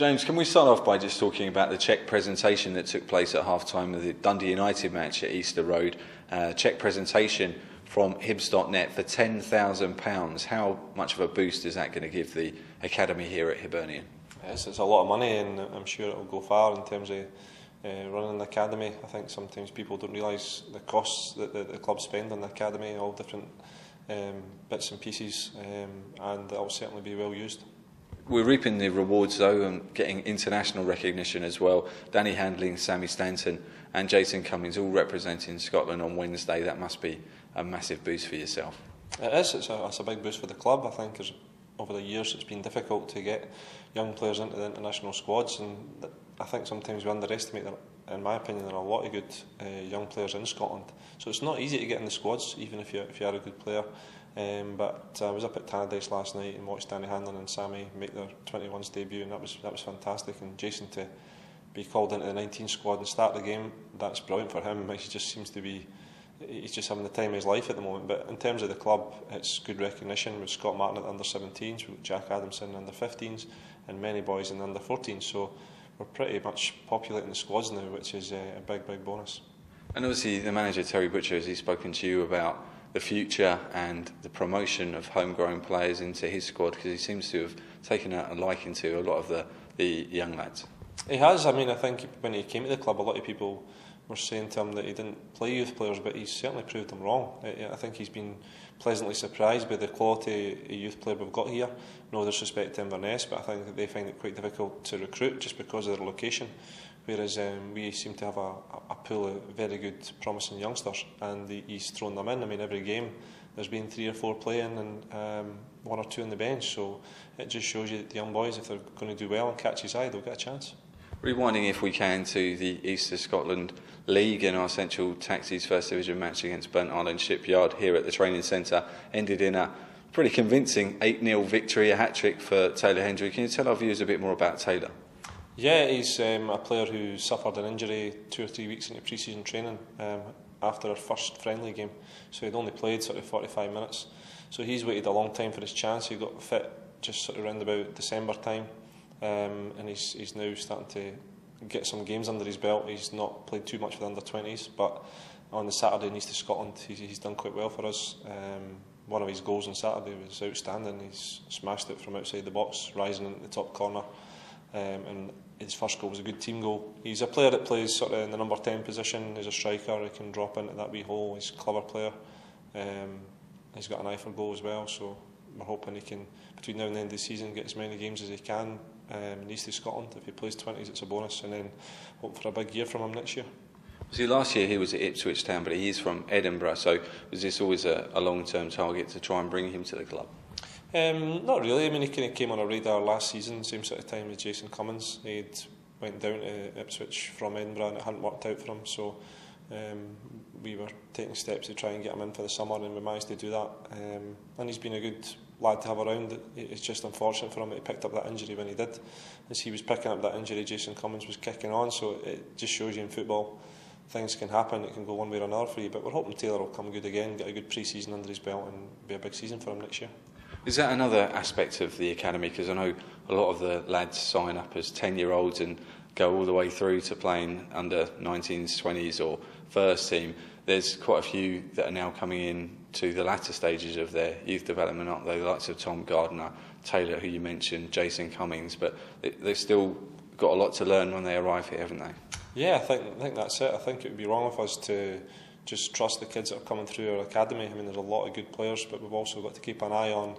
James, can we start off by just talking about the cheque presentation that took place at half-time of the Dundee United match at Easter Road? Cheque presentation from Hibs.net for £10,000. How much of a boost is that going to give the academy here at Hibernian? Yes, it's a lot of money, and I'm sure it will go far in terms of running the academy. I think sometimes people don't realise the costs that the club spend on the academy, all different bits and pieces, and that will certainly be well used. We're reaping the rewards though and getting international recognition as well. Danny Handling, Sammy Stanton and Jason Cummings all representing Scotland on Wednesday. That must be a massive boost for yourself. It is. It's a big boost for the club. I think over the years it's been difficult to get young players into the international squads, and I think sometimes we underestimate that. In my opinion, there are a lot of good young players in Scotland, so it's not easy to get in the squads even if you are a good player. But I was up at Tannadice last night and watched Danny Handling and Sammy make their 21s debut, and that was fantastic. And Jason to be called into the 19 squad and start the game, that's brilliant for him. He just seems to be, he's just having the time of his life at the moment. But in terms of the club, it's good recognition. With Scott Martin at the under-17s, with Jack Adamson under-15s, and many boys in the under-14s. So we're pretty much populating the squads now, which is a big bonus. And obviously the manager Terry Butcher, has he spoken to you about the future and the promotion of homegrown players into his squad, because he seems to have taken a liking to a lot of the young lads? He has. I mean, I think when he came to the club, a lot of people were saying to him that he didn't play youth players, but he's certainly proved them wrong. I think he's been pleasantly surprised by the quality of youth player we've got here. No disrespect to Inverness, but I think that they find it quite difficult to recruit just because of their location. Whereas we seem to have a pool of very good, promising youngsters, and he's thrown them in. I mean, every game there's been 3 or 4 playing and 1 or 2 on the bench, so it just shows you that the young boys, if they're going to do well and catch his eye, they'll get a chance. Rewinding, if we can, to the East of Scotland League, and our Central Taxis First Division match against Burnt Island Shipyard here at the training centre ended in a pretty convincing 8-0 victory, a hat-trick for Taylor Hendry. Can you tell our viewers a bit more about Taylor? Yeah, he's a player who suffered an injury 2 or 3 weeks into pre-season training after our first friendly game, so he'd only played sort of 45 minutes. So he's waited a long time for his chance. He got fit just sort of around about December time, and he's now starting to get some games under his belt. He's not played too much with the under-20s, but on the Saturday in East of Scotland he's done quite well for us. One of his goals on Saturday was outstanding. He's smashed it from outside the box, rising into the top corner, and his first goal was a good team goal. He's a player that plays sort of in the number 10 position. He's a striker. He can drop into that wee hole. He's a clever player. He's got an eye for goal as well, so we're hoping he can, between now and the end of the season, get as many games as he can in East of Scotland. If he plays 20s, it's a bonus, and then hope for a big year from him next year. See, last year he was at Ipswich Town, but he is from Edinburgh, so was this always a long-term target to try and bring him to the club? Not really. I mean, he kind of came on our radar last season, same sort of time as Jason Cummings. He'd went down to Ipswich from Edinburgh and it hadn't worked out for him, so we were taking steps to try and get him in for the summer, and we managed to do that. And he's been a good lad to have around. It's just unfortunate for him that he picked up that injury when he did. As he was picking up that injury, Jason Cummings was kicking on, so it just shows you in football things can happen. It can go one way or another for you, but we're hoping Taylor will come good again, get a good pre-season under his belt, and be a big season for him next year. Is that another aspect of the academy? Because I know a lot of the lads sign up as 10-year-olds and go all the way through to playing under 19s, 20s or first team. There's quite a few that are now coming in to the latter stages of their youth development, aren't they? The likes of Tom Gardner, Taylor, who you mentioned, Jason Cummings, but they've still got a lot to learn when they arrive here, haven't they? Yeah, I think that's it. I think it would be wrong of us to just trust the kids that are coming through our academy. I mean, there's a lot of good players, but we've also got to keep an eye on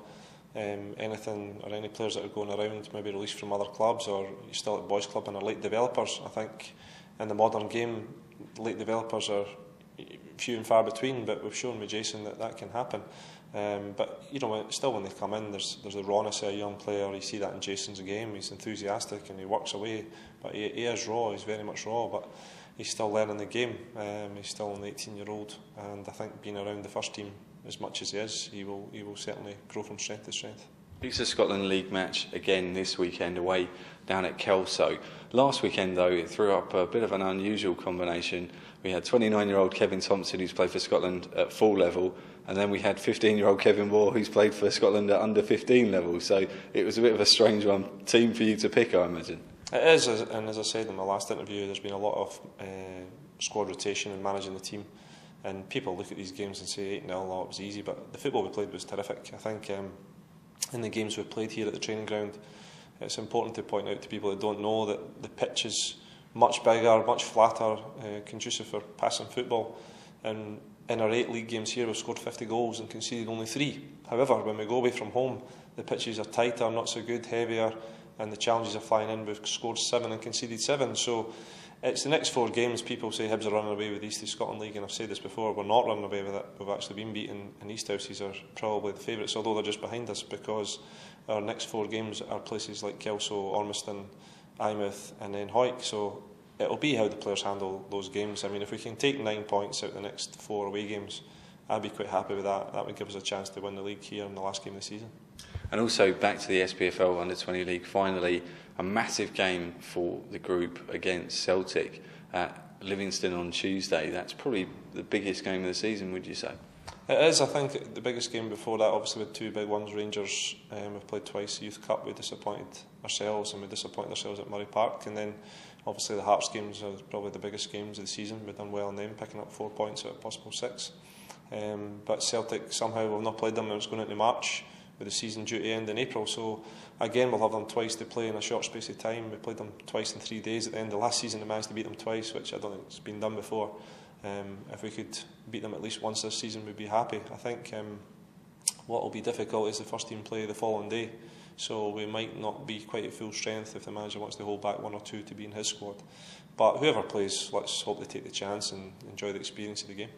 anything or any players that are going around, maybe released from other clubs or still at boys' club and are late developers. I think in the modern game, late developers are few and far between, but we've shown with Jason that can happen. But you know, still when they come in, there's the rawness of a young player. You see that in Jason's game. He's enthusiastic and he works away, but he is raw. He's very much raw, but he's still learning the game. He's still an 18-year-old, and I think being around the first team as much as he is, he will certainly grow from strength to strength. East of Scotland League match again this weekend away down at Kelso. Last weekend though it threw up a bit of an unusual combination. We had 29-year-old Kevin Thompson, who's played for Scotland at full level, and then we had 15-year-old Kevin Moore, who's played for Scotland at under 15 level. So it was a bit of a strange team for you to pick, I imagine. It is, and as I said in my last interview, there's been a lot of squad rotation and managing the team. And people look at these games and say 8-0, it was easy, but the football we played was terrific. I think in the games we played here at the training ground, it's important to point out to people that don't know that the pitch is much bigger, much flatter, conducive for passing football. And in our 8 league games here, we've scored 50 goals and conceded only 3. However, when we go away from home, the pitches are tighter, not so good, heavier, and the challenges are flying in. We've scored 7 and conceded 7. So it's the next 4 games. People say Hibs are running away with the East of Scotland League, and I've said this before, we're not running away with it. We've actually been beaten, and East Houses are probably the favourites, although they're just behind us, because our next 4 games are places like Kelso, Ormiston, Eyemouth and then Hawick. So it'll be how the players handle those games. I mean, if we can take 9 points out the next 4 away games, I'd be quite happy with that. That would give us a chance to win the league here in the last game of the season. And also back to the SPFL Under-20 League, finally a massive game for the group against Celtic at Livingston on Tuesday. That's probably the biggest game of the season, would you say? It is. I think the biggest game before that, obviously with 2 big ones. Rangers, we've played twice Youth Cup, we disappointed ourselves, and we disappointed ourselves at Murray Park. And then obviously the Hearts games are probably the biggest games of the season. We've done well in them, picking up 4 points out of possible 6. But Celtic, somehow we've not played them, and it's going into March with the season due to end in April. So again, we'll have them twice to play in a short space of time. We played them twice in 3 days at the end of last season and managed to beat them twice, which I don't think has been done before. If we could beat them at least once this season, we'd be happy. I think what will be difficult is the first team play the following day, so we might not be quite at full strength if the manager wants to hold back 1 or 2 to be in his squad. But whoever plays, let's hope they take the chance and enjoy the experience of the game.